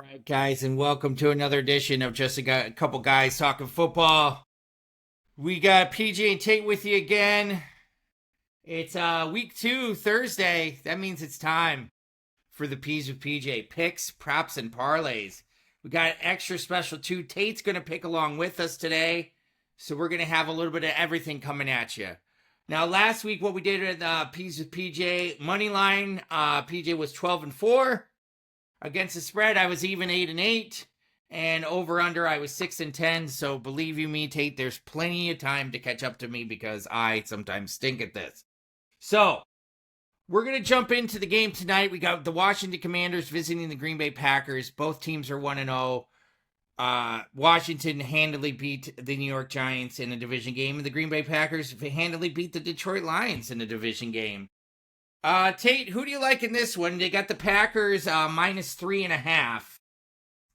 right, guys, and welcome to another edition of Just a Couple Guys Talking Football. We got PJ and Tate with you again. It's week 2, Thursday. That means it's time for the P's with PJ picks, props, and parlays. We got extra special too. Tate's going to pick along with us today, so we're going to have a little bit of everything coming at you. Now, last week, what we did at P's with PJ money line, PJ was 12-4. Against the spread, I was even 8-8, and over under, I was 6-10. So believe you me, Tate, there's plenty of time to catch up to me because I sometimes stink at this. So we're gonna jump into the game tonight. We got the Washington Commanders visiting the Green Bay Packers. Both teams are 1-0. Washington handily beat the New York Giants in a division game, and the Green Bay Packers handily beat the Detroit Lions in a division game. Tate, who do you like in this one? They got the Packers minus 3.5,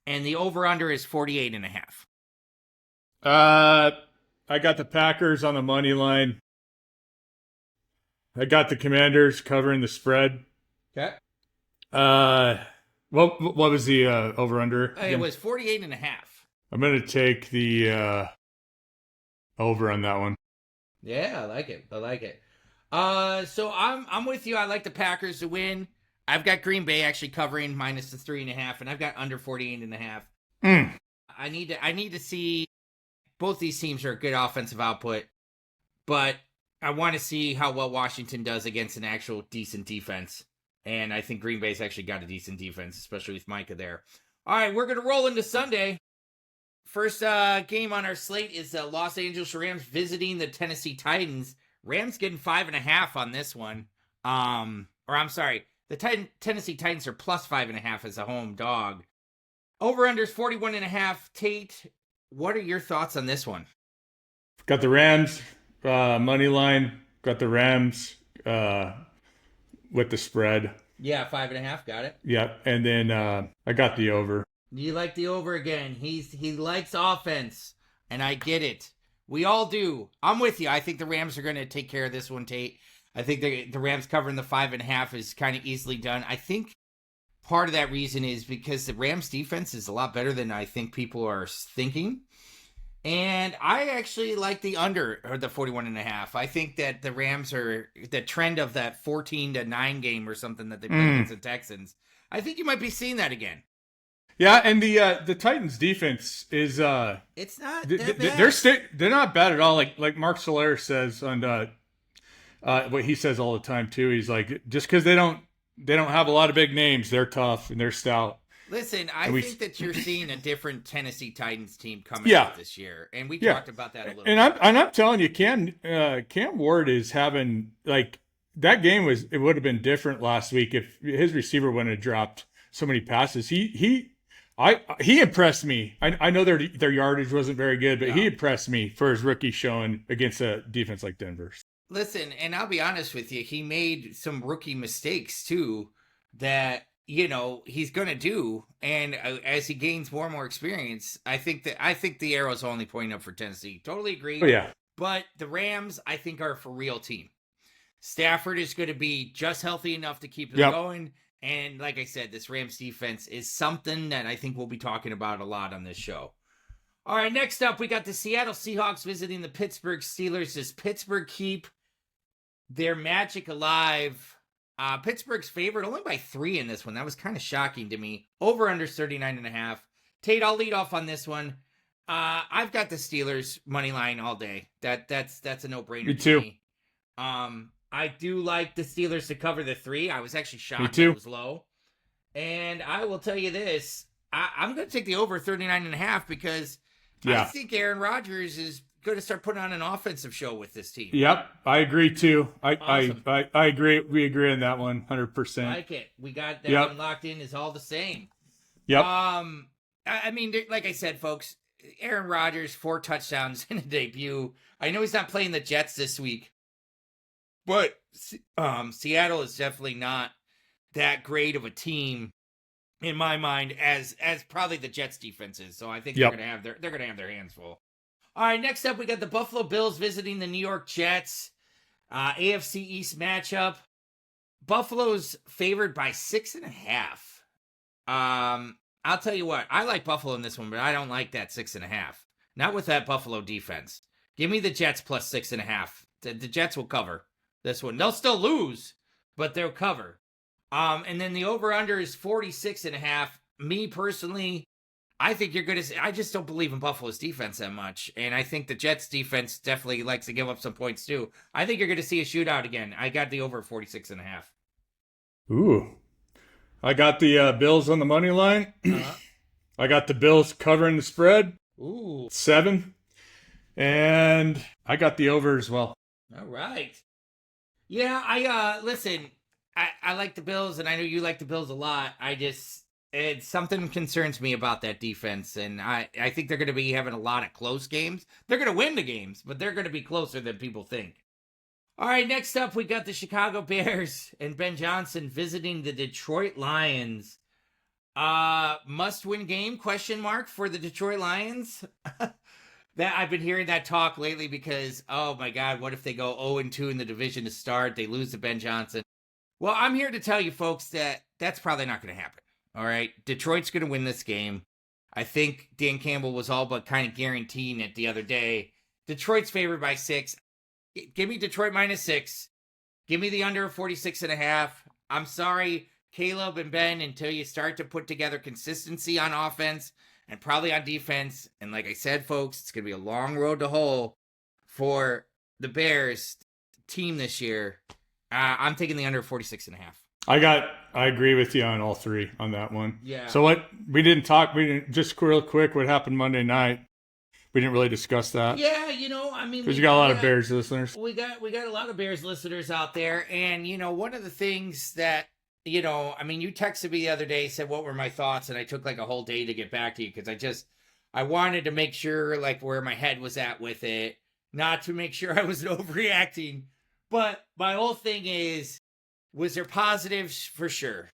and the over-under is 48.5. I got the Packers on the money line. I got the Commanders covering the spread. Okay. What was the over-under? It was 48.5. I'm going to take the over on that one. Yeah, I like it. So I'm with you. I like the Packers to win. I've got Green Bay actually covering minus the 3.5, and I've got under 48.5. I need to see both these teams are a good offensive output, but I want to see how well Washington does against an actual decent defense. And I think Green Bay's actually got a decent defense, especially with Micah there. All right, we're gonna roll into Sunday. First game on our slate is the Los Angeles Rams visiting the Tennessee Titans. Rams getting 5.5 on this one. The Tennessee Titans are plus 5.5 as a home dog. Over-under's 41.5. Tate, what are your thoughts on this one? Got the Rams money line. Got the Rams with the spread. Yeah, 5.5. Got it. Yep, and then I got the over. You like the over again. He likes offense, and I get it. We all do. I'm with you. I think the Rams are going to take care of this one, Tate. I think the Rams covering the 5.5 is kind of easily done. I think part of that reason is because the Rams defense is a lot better than I think people are thinking. And I actually like the under, or the 41.5. I think that the Rams are the trend of that 14-9 game or something that they played against the Texans. I think you might be seeing that again. Yeah, and the Titans defense is it's not that bad. They're not bad at all. Like Mark Solaire says on what he says all the time too. He's like, just because they don't have a lot of big names, they're tough and they're stout. Listen, I think that you're seeing a different Tennessee Titans team coming out this year, and we talked about that a little bit. I'm telling you, Cam Ward is having, like, that game it would have been different last week if his receiver wouldn't have dropped so many passes. He impressed me. I know their yardage wasn't very good, but he impressed me for his rookie showing against a defense like Denver. Listen, and I'll be honest with you, he made some rookie mistakes too that he's going to do, and as he gains more and more experience, I think the arrow's only pointing up for Tennessee. Totally agree. Oh, yeah. But the Rams, I think, are a for real team. Stafford is going to be just healthy enough to keep it going. And like I said, this Rams defense is something that I think we'll be talking about a lot on this show. All right, next up, we got the Seattle Seahawks visiting the Pittsburgh Steelers. Does Pittsburgh keep their magic alive? Pittsburgh's favored only by 3 in this one. That was kind of shocking to me. Over under 39.5. Tate, I'll lead off on this one. I've got the Steelers money line all day. That's a no-brainer. Me too. To me. I do like the Steelers to cover the 3. I was actually shocked it was low. And I will tell you this. I'm going to take the over 39.5 because I think Aaron Rodgers is going to start putting on an offensive show with this team. Yep, I agree too. Awesome. I agree. We agree on that one, 100%. Like it. We got that one locked in. Is all the same. Yep. I mean, like I said, folks, Aaron Rodgers 4 touchdowns in a debut. I know he's not playing the Jets this week, but Seattle is definitely not that great of a team in my mind as probably the Jets defense is. So I think they're gonna have their hands full. All right, next up we got the Buffalo Bills visiting the New York Jets. AFC East matchup. Buffalo's favored by 6.5. I'll tell you what. I like Buffalo in this one, but I don't like that 6.5. Not with that Buffalo defense. Give me the Jets plus 6.5. The Jets will cover this one. They'll still lose, but they'll cover. And then the over-under is 46.5. Me personally, I think you're going to. I just don't believe in Buffalo's defense that much, and I think the Jets' defense definitely likes to give up some points too. I think you're going to see a shootout again. I got the over 46.5. Ooh, I got the Bills on the money line. I got the Bills covering the spread. Ooh, 7, and I got the over as well. All right. Yeah, I listen. I like the Bills, and I know you like the Bills a lot. Something concerns me about that defense, and I think they're going to be having a lot of close games. They're going to win the games, but they're going to be closer than people think. All right, next up, we got the Chicago Bears and Ben Johnson visiting the Detroit Lions. Must-win game, ? For the Detroit Lions? That I've been hearing that talk lately because, oh my God, what if they go 0-2 in the division to start? They lose to Ben Johnson. Well, I'm here to tell you folks that that's probably not going to happen. All right, Detroit's going to win this game. I think Dan Campbell was all but kind of guaranteeing it the other day. Detroit's favored by 6. Give me Detroit minus 6. Give me the under 46.5. I'm sorry, Caleb and Ben, until you start to put together consistency on offense and probably on defense. And like I said, folks, it's going to be a long road to hoe for the Bears team this year. I'm taking the under 46.5. I agree with you on all 3 on that one. Yeah. So we didn't just real quick what happened Monday night. We didn't really discuss that. Yeah, I mean, because you got a lot of Bears listeners. We got a lot of Bears listeners out there, and one of the things that I mean, you texted me the other day, said what were my thoughts, and I took like a whole day to get back to you because I wanted to make sure like where my head was at with it, not to make sure I wasn't overreacting. But my whole thing is, was there positives? For sure.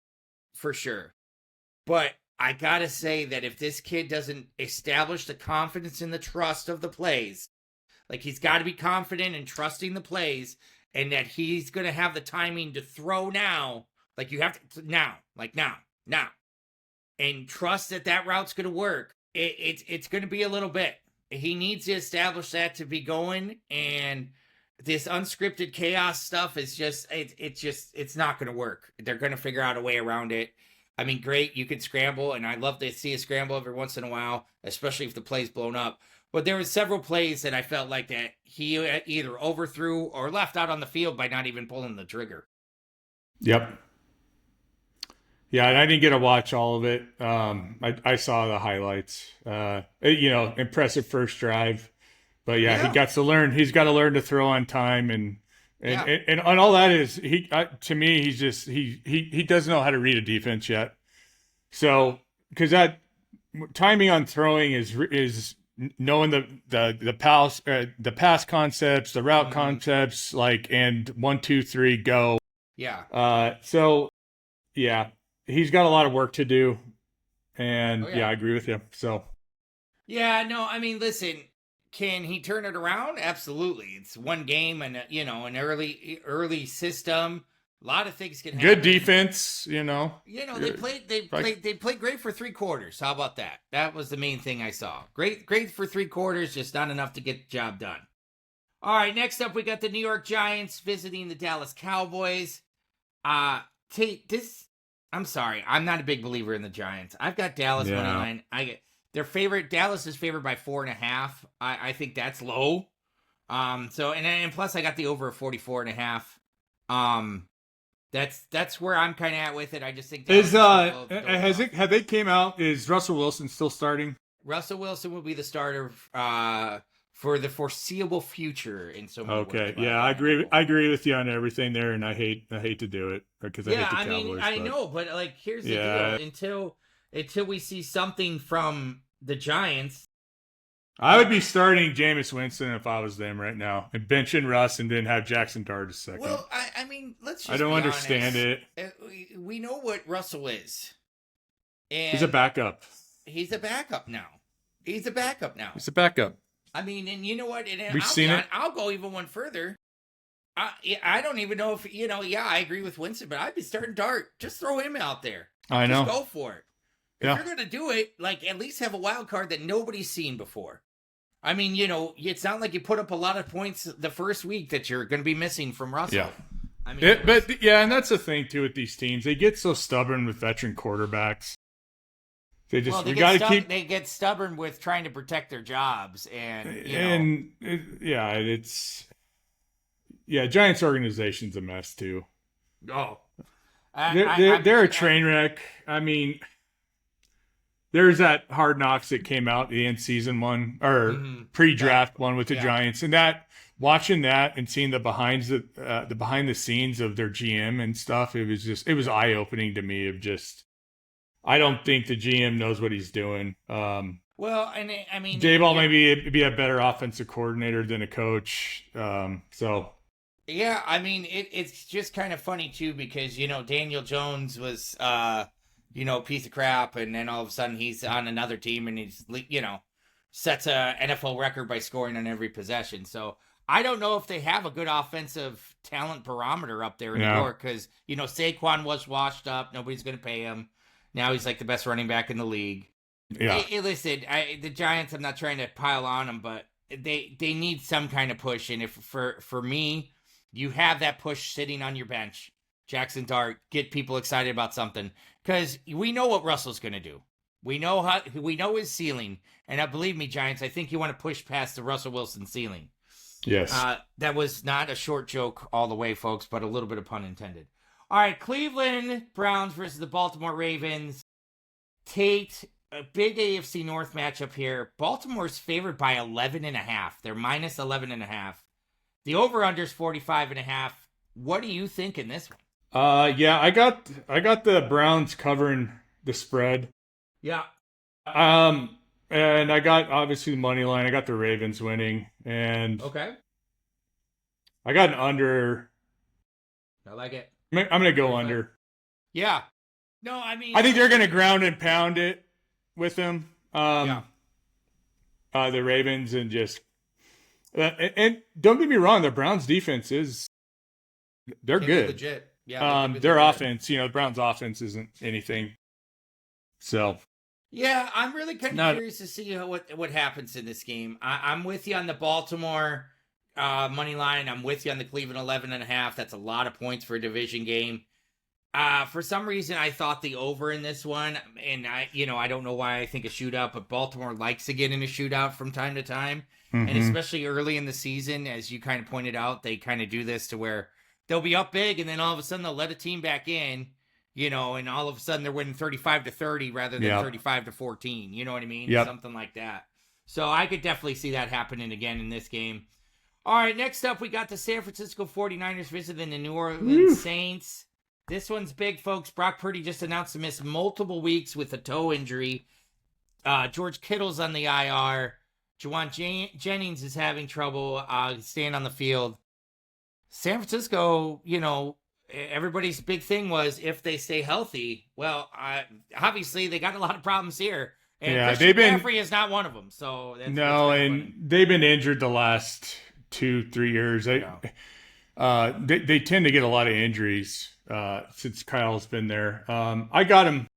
But I gotta say that if this kid doesn't establish the confidence and the trust of the plays, like he's got to be confident and trusting the plays, and that he's gonna have the timing to throw now, like you have to now, and trust that route's gonna work. It's gonna be a little bit. He needs to establish that to be going, and this unscripted chaos stuff is it's not going to work. They're going to figure out a way around it. I mean, great, you can scramble, and I love to see a scramble every once in a while, especially if the play's blown up. But there were several plays that I felt like that he either overthrew or left out on the field by not even pulling the trigger. Yep. Yeah, and I didn't get to watch all of it. I saw the highlights. Impressive first drive. But yeah, he got to learn. He's got to learn to throw on time, and all that is to me. He's just he doesn't know how to read a defense yet. So because that timing on throwing is knowing the pass concepts, the route concepts, and 1, 2, 3 go. Yeah. So yeah, he's got a lot of work to do, and I agree with you. So yeah, no, I mean, listen. Can he turn it around? Absolutely. It's one game and an early system. A lot of things can happen. Good defense, they played great for 3 quarters. How about that? That was the main thing I saw. Great for 3 quarters, just not enough to get the job done. All right, next up we got the New York Giants visiting the Dallas Cowboys. Tate, I'm sorry, I'm not a big believer in the Giants. I've got Dallas money line. Dallas is favored by 4.5. I think that's low. And plus I got the over 44.5. That's where I'm kind of at with it. I just think have they came out? Is Russell Wilson still starting? Russell Wilson will be the starter for the foreseeable future in so many words. Yeah, I agree with you on everything there, and I hate to do it because I hate the Cowboys. I know, but like here's the deal. Until we see something from the Giants, I would be starting Jameis Winston if I was them right now, and benching Russ, and then have Jackson Dart a second. Well, I mean, let's just I don't understand honest. it. We know what Russell is. And he's a backup. He's a backup now. He's a backup. I mean, and you know what? We've seen it. I'll go even one further. I don't even know if, I agree with Winston, but I'd be starting Dart. Just throw him out there. I know. Just go for it. If you're going to do it, like, at least have a wild card that nobody's seen before. I mean, it's not like you put up a lot of points the first week that you're going to be missing from Russell. Yeah. I mean, and that's the thing too with these teams. They get so stubborn with veteran quarterbacks. They just they get stubborn with trying to protect their jobs, Giants organization's a mess too. Oh, they're a train wreck. I mean, there's that Hard Knocks that came out, the end season one or pre-draft one with the Giants, and watching that and seeing the behind the scenes of their GM and stuff, it was eye opening to me. I don't think the GM knows what he's doing. Daboll maybe be a better offensive coordinator than a coach. Yeah, I mean, it's just kind of funny, too, because, Daniel Jones was, a piece of crap, and then all of a sudden he's on another team, and he's, sets a NFL record by scoring on every possession. So I don't know if they have a good offensive talent barometer up there in New York, because, Saquon was washed up. Nobody's going to pay him. Now he's, like, the best running back in the league. Yeah. Listen, the Giants, I'm not trying to pile on them, but they need some kind of push, and if for me, you have that push sitting on your bench. Jackson Dart, get people excited about something. Because we know what Russell's going to do. We know his ceiling. And believe me, Giants, I think you want to push past the Russell Wilson ceiling. Yes. That was not a short joke all the way, folks, but a little bit of pun intended. All right, Cleveland Browns versus the Baltimore Ravens. Tate, a big AFC North matchup here. Baltimore's favored by 11.5. They're minus 11.5. The over-under is 45.5. What do you think in this one? I got the Browns covering the spread. Yeah. And I got obviously the money line. I got the Ravens winning, and okay. I got an under. I like it. I'm gonna go under. Yeah. No, I mean, I think they're gonna ground and pound it with them. The Ravens and just. And don't get me wrong, the Browns defense they're good. Legit. Yeah. Their offense, the Browns offense isn't anything. So. Yeah, I'm really kind of curious to see what happens in this game. I'm with you on the Baltimore money line. I'm with you on the Cleveland 11.5. That's a lot of points for a division game. For some reason, I thought the over in this one, and I don't know why I think a shootout, but Baltimore likes to get in a shootout from time to time. Mm-hmm. And especially early in the season, as you kind of pointed out, they kind of do this to where they'll be up big, and then all of a sudden they'll let a team back in, and all of a sudden they're winning 35-30 rather than 35-14. You know what I mean? Yep. Something like that. So I could definitely see that happening again in this game. All right, next up, we got the San Francisco 49ers visiting the New Orleans Saints. This one's big, folks. Brock Purdy just announced to miss multiple weeks with a toe injury. George Kittle's on the IR. Juwan Jennings is having trouble staying on the field. San Francisco, everybody's big thing was if they stay healthy. Well, obviously they got a lot of problems here. And Christian McCaffrey is not one of them. So that's they've been injured the last 2-3 years. They tend to get a lot of injuries since Kyle's been there. I got him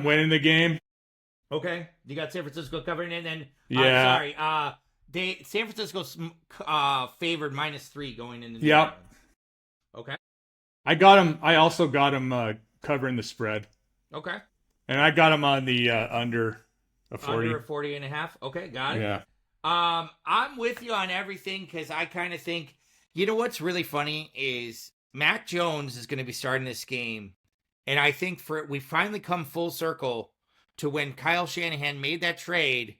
winning the game. Okay, you got San Francisco covering it, and yeah. San Francisco's favored -3 going into the game. Okay. I also got him covering the spread. Okay. And I got him on the under a 40. Under a 40.5. Okay, got it. Yeah. I'm with you on everything because I kind of think, what's really funny is Mac Jones is going to be starting this game, and I think we finally come full circle to when Kyle Shanahan made that trade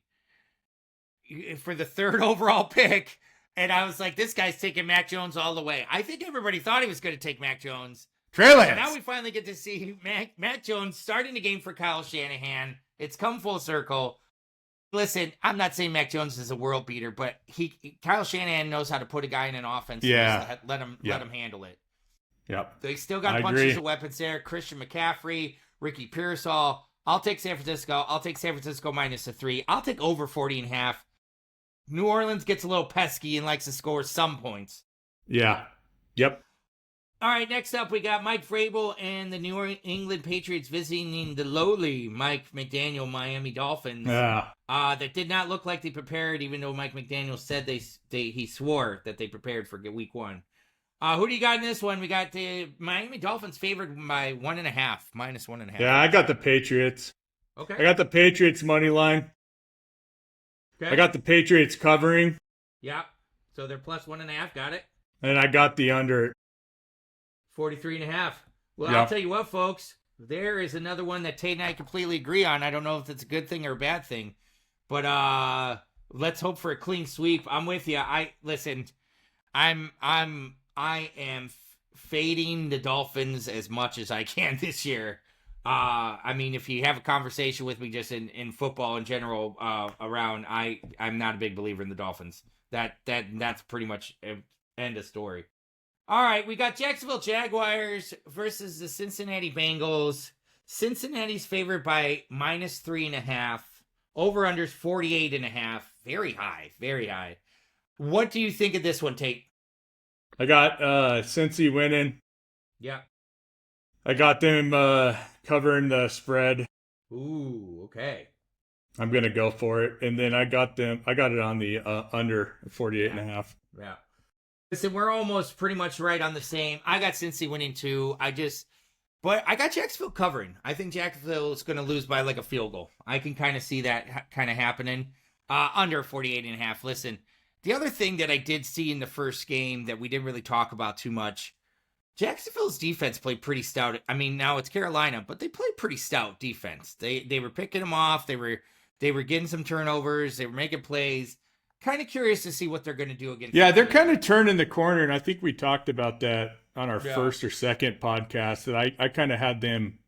for the 3rd overall pick, and I was like, this guy's taking Mac Jones all the way. I think everybody thought he was going to take Mac Jones. Trailers. So now we finally get to see Mac Jones starting the game for Kyle Shanahan. It's come full circle. Listen, I'm not saying Mac Jones is a world beater, but Kyle Shanahan knows how to put a guy in an offense. Yeah. And let him handle it. Yep. They still got bunches of weapons there. Christian McCaffrey, Ricky Pearsall. I'll take San Francisco. I'll take San Francisco -3. I'll take over 40.5. New Orleans gets a little pesky and likes to score some points. Yeah. Yep. All right, next up, we got Mike Vrabel and the New England Patriots visiting the lowly Mike McDaniel Miami Dolphins. Yeah. That did not look like they prepared, even though Mike McDaniel said he swore that they prepared for week 1. Who do you got in this one? We got the Miami Dolphins favored by -1.5. Yeah, I got the Patriots. Okay. I got the Patriots money line. Okay. I got the Patriots covering. Yeah. So they're +1.5. Got it. And I got the under. 43.5. Well, Yeah. I'll tell you what, folks. There is another one that Tate and I completely agree on. I don't know if it's a good thing or a bad thing, but let's hope for a clean sweep. I'm with you. I am fading the Dolphins as much as I can this year. I mean, if you have a conversation with me just in football in general, around, I'm not a big believer in the Dolphins. That's pretty much end of story. All right, we got Jacksonville Jaguars versus the Cincinnati Bengals. Cincinnati's favored by -3.5. Over/unders 48.5. Very high, very high. What do you think of this one, Tate? I got Cincy winning. Yeah. I got them covering the spread. Ooh, okay. I'm gonna go for it, and then I got it on the under 48.5. Yeah. Listen, we're almost pretty much right on the same. I got Cincy winning too. But I got Jacksonville covering. I think Jacksonville is going to lose by like a field goal. I can kind of see that kind of happening. Under 48.5. Listen, the other thing that I did see in the first game that we didn't really talk about too much, Jacksonville's defense played pretty stout. I mean, now it's Carolina, but they played pretty stout defense. They were picking them off. They were getting some turnovers. They were making plays. Kind of curious to see what they're going to do against. Yeah, they're kind of turning the corner, and I think we talked about that on our first or second podcast. That I kind of had them.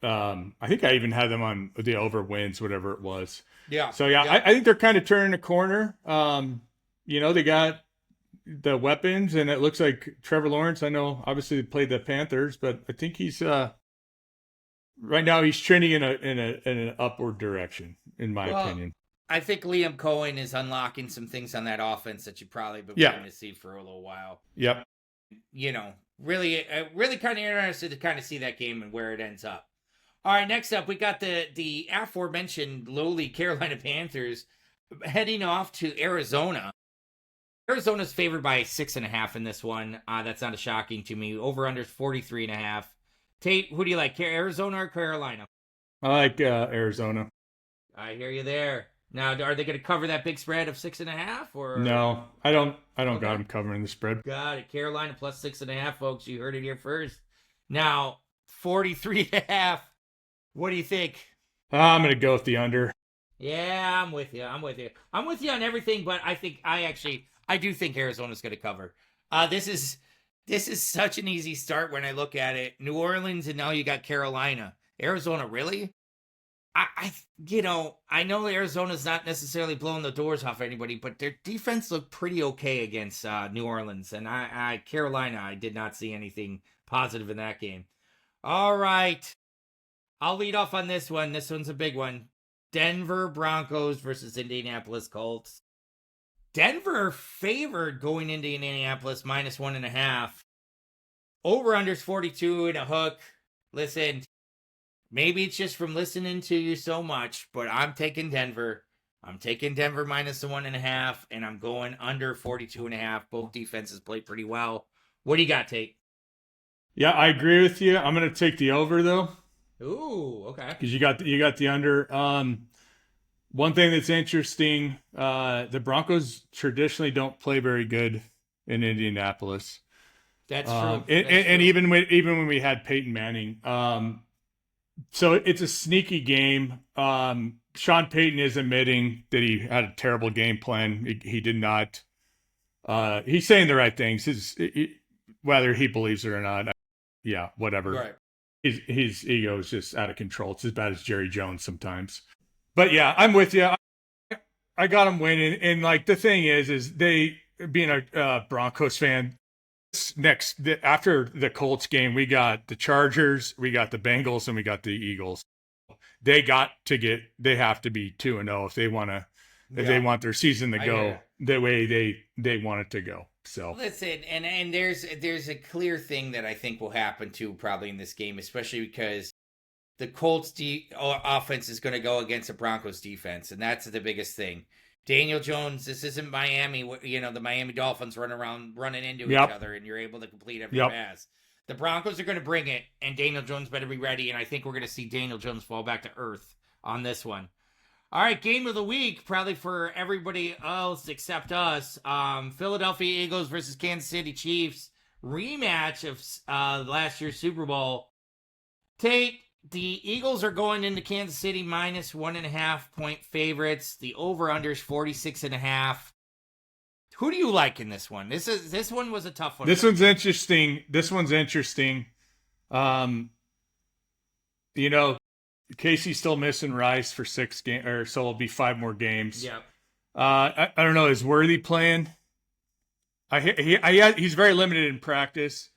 I think I even had them on the over wins, whatever it was. Yeah. So yeah. I think they're kind of turning the corner. They got the weapons, and it looks like Trevor Lawrence. I know, obviously, they played the Panthers, but I think he's right now he's trending in an upward direction, in my opinion. I think Liam Cohen is unlocking some things on that offense that you probably been waiting to see for a little while. Yep. Really kind of interested to kind of see that game and where it ends up. All right, next up, we got the aforementioned lowly Carolina Panthers heading off to Arizona. Arizona's favored by 6.5 in this one. That's not shocking to me. Over/under 43.5. Tate, who do you like, Arizona or Carolina? I like Arizona. I hear you there. Now, are they going to cover that big spread of 6.5? Or no? I don't got them covering the spread. Got it. Carolina plus 6.5, folks. You heard it here first. Now, 43.5. What do you think? I'm going to go with the under. Yeah, I'm with you. I'm with you on everything, but I do think Arizona's going to cover. This is such an easy start when I look at it. New Orleans, and now you got Carolina. Arizona, really? I know Arizona's not necessarily blowing the doors off anybody, but their defense looked pretty okay against New Orleans. And Carolina, I did not see anything positive in that game. All right. I'll lead off on this one. This one's a big one. Denver Broncos versus Indianapolis Colts. Denver favored going into Indianapolis -1.5. Over/unders 42 and a hook. Listen, maybe it's just from listening to you so much, but I'm taking Denver. I'm taking Denver -1.5, and I'm going under 42.5. Both defenses play pretty well. What do you got, Tate? Yeah, I agree with you. I'm going to take the over though. Ooh, okay. Because you got the under. One thing that's interesting, the Broncos traditionally don't play very good in Indianapolis. That's true. And even when we had Peyton Manning, so it's a sneaky game. Sean Payton is admitting that he had a terrible game plan. He did not. He's saying the right things. Whether he believes it or not, yeah, whatever. Right. His ego is just out of control. It's as bad as Jerry Jones sometimes. But yeah, I'm with you. I got them winning. And like the thing is they, being a Broncos fan, after the Colts game, we got the Chargers, we got the Bengals, and we got the Eagles. They have to be 2-0 if they want their season to go the way they want it to go. So listen, and there's a clear thing that I think will happen too, probably in this game, especially because the Colts offense is going to go against the Broncos defense, and that's the biggest thing. Daniel Jones, this isn't Miami. The Miami Dolphins running into each other, and you're able to complete every pass. The Broncos are going to bring it, and Daniel Jones better be ready, and I think we're going to see Daniel Jones fall back to earth on this one. All right, game of the week, probably for everybody else except us. Philadelphia Eagles versus Kansas City Chiefs. Rematch of last year's Super Bowl. Tate, the Eagles are going into Kansas City minus 1.5 point favorites. The over-under is 46.5. Who do you like in this one? This one was a tough one. This one's interesting. Casey's still missing Rice for 6 games, or so it'll be 5 more games. Yep. I don't know. Is Worthy playing? He's very limited in practice.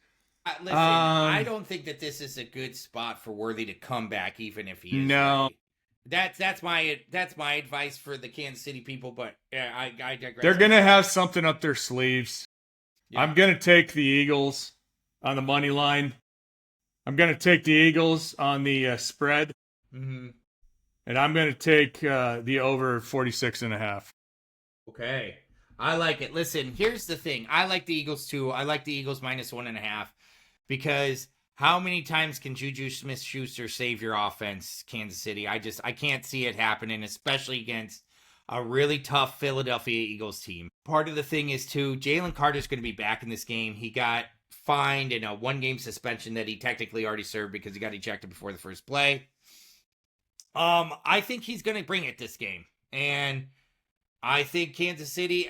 Listen, I don't think that this is a good spot for Worthy to come back, even if he is. No. Ready. That's my advice for the Kansas City people, but I digress. They're gonna have something up their sleeves. Yeah. I'm gonna take the Eagles on the money line. I'm gonna take the Eagles on the spread, and I'm gonna take the over 46.5. Okay, I like it. Listen, here's the thing. I like the Eagles too. I like the Eagles minus 1.5 because. How many times can Juju Smith-Schuster save your offense, Kansas City? I can't see it happening, especially against a really tough Philadelphia Eagles team. Part of the thing is, too, Jalen Carter's going to be back in this game. He got fined in a 1-game suspension that he technically already served because he got ejected before the first play. I think he's going to bring it this game. And I think Kansas City,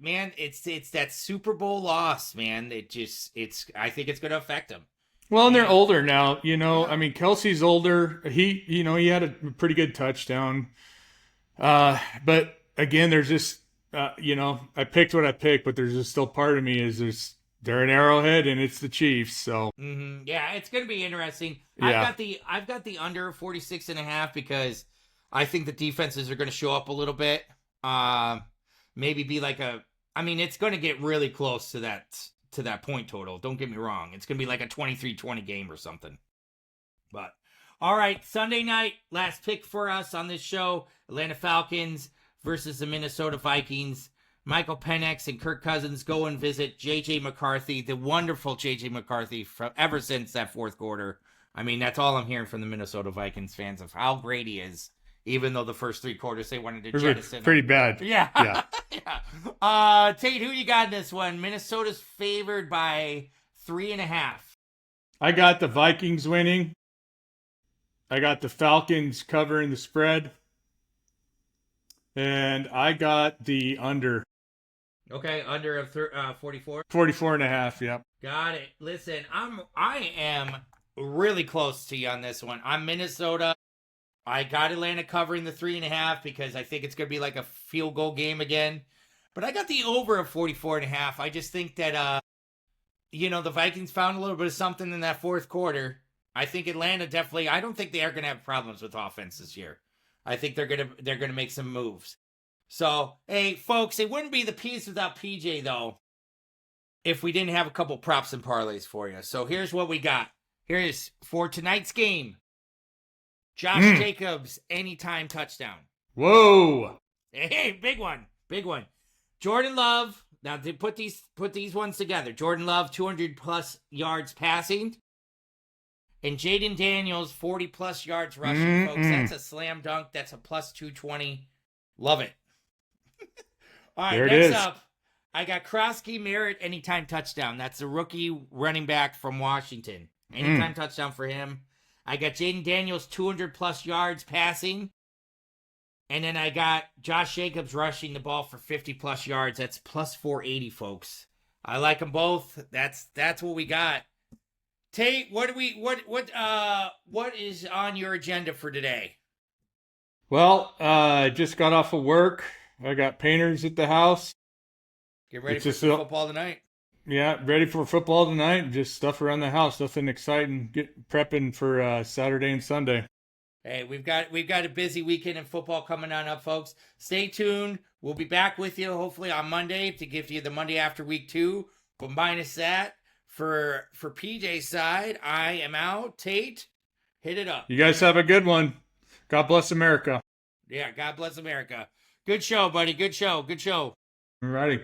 man, it's that Super Bowl loss, man. I think it's going to affect them. Well, and they're older now, I mean, Kelsey's older. He had a pretty good touchdown. But again, there's just, I picked what I picked, but there's just still part of me is they're an Arrowhead and it's the Chiefs. So yeah, it's going to be interesting. Yeah. I've got the under 46.5 because I think the defenses are going to show up a little bit. Maybe be like it's going to get really close to that point total. Don't get me wrong. It's going to be like a 23-20 game or something. But, all right, Sunday night, last pick for us on this show, Atlanta Falcons versus the Minnesota Vikings. Michael Penix and Kirk Cousins go and visit J.J. McCarthy, the wonderful J.J. McCarthy, ever since that fourth quarter. I mean, that's all I'm hearing from the Minnesota Vikings fans of how great he is. Even though the first 3 quarters they wanted to jettison him. Pretty bad. Yeah. Yeah. Tate, who you got in this one? Minnesota's favored by 3.5. I got the Vikings winning. I got the Falcons covering the spread. And I got the under. Okay, under of 44? 44.5, yep. Got it. Listen, I am really close to you on this one. I'm Minnesota. I got Atlanta covering the 3.5 because I think it's going to be like a field goal game again. But I got the over of 44.5. I just think that, the Vikings found a little bit of something in that fourth quarter. I think Atlanta definitely, I don't think they are going to have problems with offense this year. I think they're going to make some moves. So, hey, folks, it wouldn't be the P's without PJ, though, if we didn't have a couple props and parlays for you. So here's what we got. Here's for tonight's game. Josh Jacobs, anytime touchdown. Whoa. Hey, big one. Big one. Jordan Love, now to put these ones together. Jordan Love, 200-plus yards passing. And Jaden Daniels, 40-plus yards rushing, folks. That's a slam dunk. That's a plus 220. Love it. All right, next up, I got Krosky Merritt, anytime touchdown. That's the rookie running back from Washington. Anytime touchdown for him. I got Jaden Daniels, 200-plus yards passing. And then I got Josh Jacobs rushing the ball for 50-plus yards. That's plus 480, folks. I like them both. That's what we got. Tate, what is on your agenda for today? Well, I just got off of work. I got painters at the house. Get ready for football tonight. Yeah, ready for football tonight. Just stuff around the house. Nothing exciting. Prepping for Saturday and Sunday. Hey, we've got a busy weekend in football coming on up, folks. Stay tuned. We'll be back with you hopefully on Monday to give you the Monday after week 2. But minus that, for PJ's side, I am out. Tate, hit it up. You guys have a good one. God bless America. Yeah, God bless America. Good show, buddy. Good show. Good show. All righty.